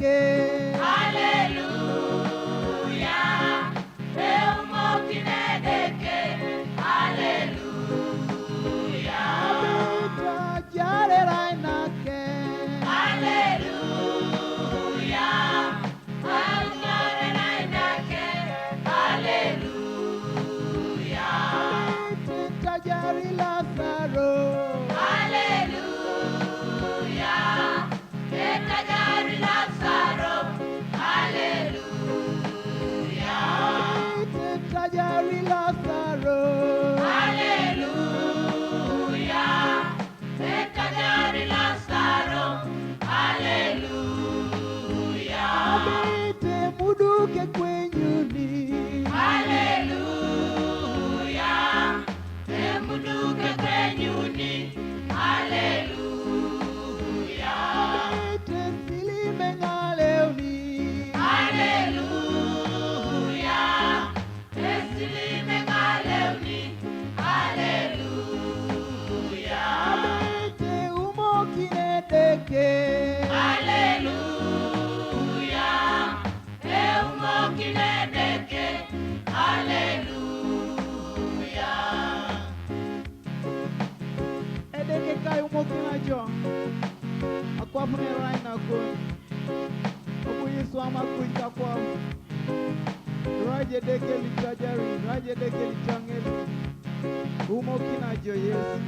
kinedeke. Hallelujah. Eumo kinedeke. Hallelujah. Abita jare rainake. Hallelujah. Amare nainake. Hallelujah. Abita jari Lazaro. Hallelujah. Etajari Lazaro. Hallelujah. Abita jari Lazaro. Hallelujah. Etajari Lazaro. Hallelujah. Abite muduke kwenyuni. Hallelujah. Emuduke kwenyuni. Hallelujah. Abite silime ngaleuni. Hallelujah. Esilime ngaleuni. Hallelujah. Abite umo kinedeke. Hallelujah. Eumo kinedeke. Hallelujah. Edeke kai umo kinajo. Akwa fune raina kun. Obu Yesu amakuita kwa. Raje deke litajari, raje deke litangeli. Umo kinajo Yesu.